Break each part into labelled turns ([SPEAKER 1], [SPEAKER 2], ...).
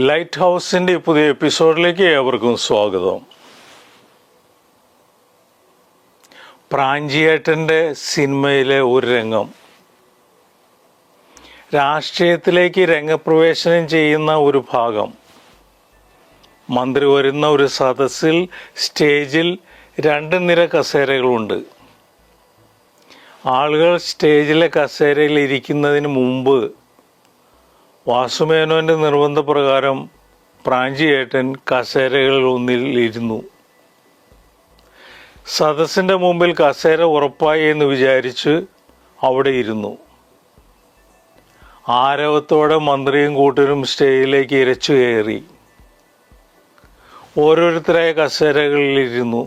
[SPEAKER 1] Light ഹൗസിൻ്റെ പുതിയ എപ്പിസോഡിലേക്ക് ഏവർക്കും സ്വാഗതം. പ്രാഞ്ചിയേട്ടൻ്റെ സിനിമയിലെ ഒരു രംഗം, രാഷ്ട്രീയത്തിലേക്ക് രംഗപ്രവേശനം ചെയ്യുന്ന ഒരു ഭാഗം. മന്ത്രി വരുന്ന ഒരു സദസ്സിൽ സ്റ്റേജിൽ 2 നിര കസേരകളുണ്ട്. ആളുകൾ സ്റ്റേജിലെ കസേരയിൽ ഇരിക്കുന്നതിന് മുമ്പ് വാസുമേനോൻ്റെ നിർബന്ധപ്രകാരം പ്രാഞ്ചിയേട്ടൻ കസേരകളിൽ ഒന്നിൽ ഇരുന്നു. സദസ്സിൻ്റെ മുമ്പിൽ കസേര ഉറപ്പായി എന്ന് വിചാരിച്ച് അവിടെ ഇരുന്നു. ആരവത്തോടെ മന്ത്രിയും കൂട്ടരും സ്റ്റേജിലേക്ക് ഇരച്ചു കയറി. ഓരോരുത്തരായ കസേരകളിലിരുന്നു.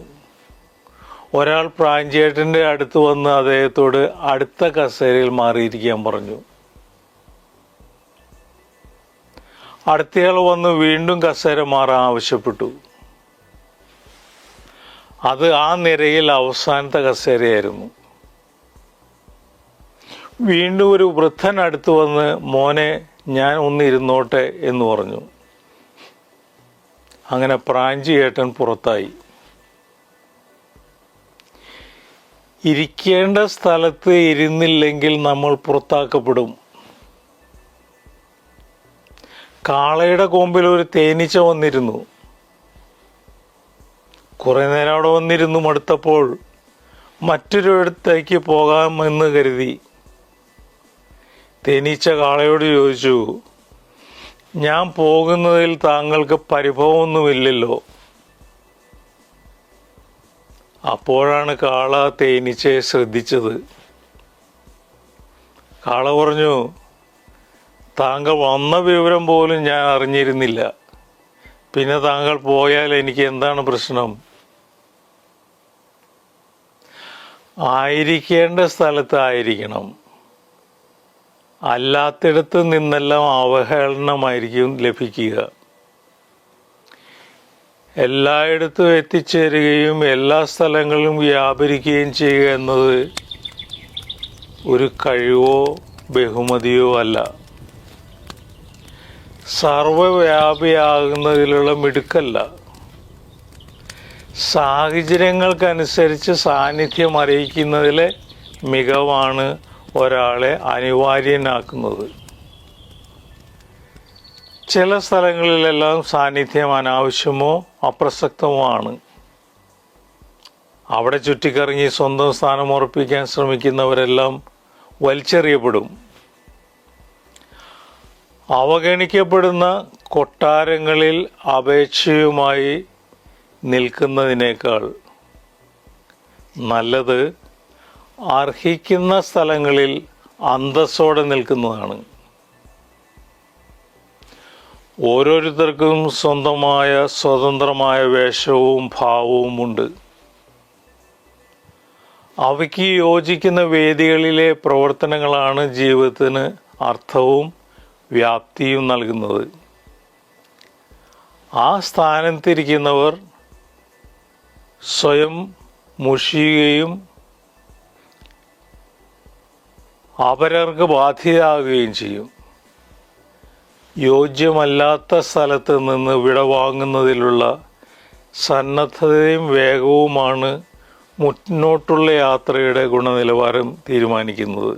[SPEAKER 1] ഒരാൾ പ്രാഞ്ചിയേട്ടൻ്റെ അടുത്ത് വന്ന് അദ്ദേഹത്തോട് അടുത്ത കസേരയിൽ മാറിയിരിക്കാൻ പറഞ്ഞു. അടുത്തയാൾ വന്ന് വീണ്ടും കസേര മാറാൻ ആവശ്യപ്പെട്ടു. അത് ആ നിരയിൽ അവസാനത്തെ കസേരയായിരുന്നു. വീണ്ടും ഒരു വൃദ്ധൻ അടുത്ത് വന്ന് മോനെ ഞാൻ ഒന്നിരുന്നോട്ടെ എന്ന് പറഞ്ഞു. അങ്ങനെ പ്രാഞ്ചിയേട്ടൻ പുറത്തായി. ഇരിക്കേണ്ട സ്ഥലത്ത് ഇരുന്നില്ലെങ്കിൽ നമ്മൾ പുറത്താക്കപ്പെടും. കാളയുടെ കൊമ്പിൽ ഒരു തേനീച്ച വന്നിരുന്നു. കുറെ നേരം അവിടെ വന്നിരുന്നു മടുത്തപ്പോൾ മറ്റൊരിടത്തേക്ക് പോകാമെന്ന് കരുതി. തേനീച്ച കാളയോട് ചോദിച്ചു, ഞാൻ പോകുന്നതിൽ താങ്കൾക്ക് പരിഭവമൊന്നുമില്ലല്ലോ? അപ്പോഴാണ് കാള തേനീച്ചയെ ശ്രദ്ധിച്ചത്. കാള പറഞ്ഞു, താങ്കൾ വന്ന വിവരം പോലും ഞാൻ അറിഞ്ഞിരുന്നില്ല. പിന്നെ താങ്കൾ പോയാൽ എനിക്ക് എന്താണ് പ്രശ്നം? ആയിരിക്കേണ്ട സ്ഥലത്ത് ആയിരിക്കണം. അല്ലാത്തിടത്ത് നിന്നെല്ലാം അവഹേളനമായിരിക്കും ലഭിക്കുക. എല്ലായിടത്തും എത്തിച്ചേരുകയും എല്ലാ സ്ഥലങ്ങളിലും വ്യാപരിക്കുകയും ചെയ്യുക എന്നത് ഒരു കഴിവോ ബഹുമതിയോ അല്ല. സർവ്വവ്യാപിയാകുന്നതിലുള്ള മിടുക്കല്ല. സാഹചര്യങ്ങൾക്കനുസരിച്ച് സാന്നിധ്യം അറിയിക്കുന്നതിലെ മികവാണ് ഒരാളെ അനിവാര്യനാക്കുന്നത്. ചില സ്ഥലങ്ങളിലെല്ലാം സാന്നിധ്യം അനാവശ്യമോ അപ്രസക്തമോ ആണ്. അവിടെ ചുറ്റിക്കറങ്ങി സ്വന്തം സ്ഥാനം ഉറപ്പിക്കാൻ ശ്രമിക്കുന്നവരെല്ലാം വലിച്ചെറിയപ്പെടും. അവഗണിക്കപ്പെടുന്ന കൊട്ടാരങ്ങളിൽ അപേക്ഷയുമായി നിൽക്കുന്നതിനേക്കാൾ നല്ലത് അർഹിക്കുന്ന സ്ഥലങ്ങളിൽ അന്തസ്സോടെ നിൽക്കുന്നതാണ്. ഓരോരുത്തർക്കും സ്വന്തമായ സ്വതന്ത്രമായ വേഷവും ഭാവവും ഉണ്ട്. അവയ്ക്ക് യോജിക്കുന്ന വേദികളിലെ പ്രവർത്തനങ്ങളാണ് ജീവിതത്തിന് അർത്ഥവും വ്യാപ്തിയും നൽകുന്നത്. ആ സ്ഥാനത്തിരിക്കുന്നവർ സ്വയം മുഷിയുകയും അപരർക്ക് ബാധ്യതയാകുകയും ചെയ്യും. യോജ്യമല്ലാത്ത സ്ഥലത്ത് നിന്ന് വിടവാങ്ങുന്നതിലുള്ള സന്നദ്ധതയും വേഗവുമാണ് മുന്നോട്ടുള്ള യാത്രയുടെ ഗുണനിലവാരം തീരുമാനിക്കുന്നത്.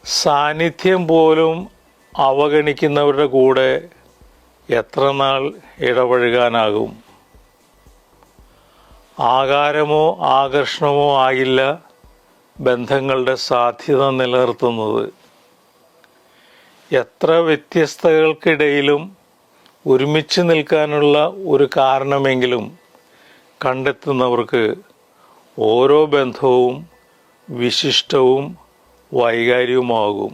[SPEAKER 1] സാന്നിധ്യം പോലും അവഗണിക്കുന്നവരുടെ കൂടെ എത്ര നാൾ ഇടപഴകാനാകും? ആകാരമോ ആകർഷണമോ ആകില്ല ബന്ധങ്ങളുടെ സാധ്യത നിലനിർത്തുന്നത്. എത്ര വ്യത്യസ്തതകൾക്കിടയിലും ഒരുമിച്ച് നിൽക്കാനുള്ള ഒരു കാരണമെങ്കിലും കണ്ടെത്തുന്നവർക്ക് ഓരോ ബന്ധവും വിശിഷ്ടവും വൈകാരികവുമാകും.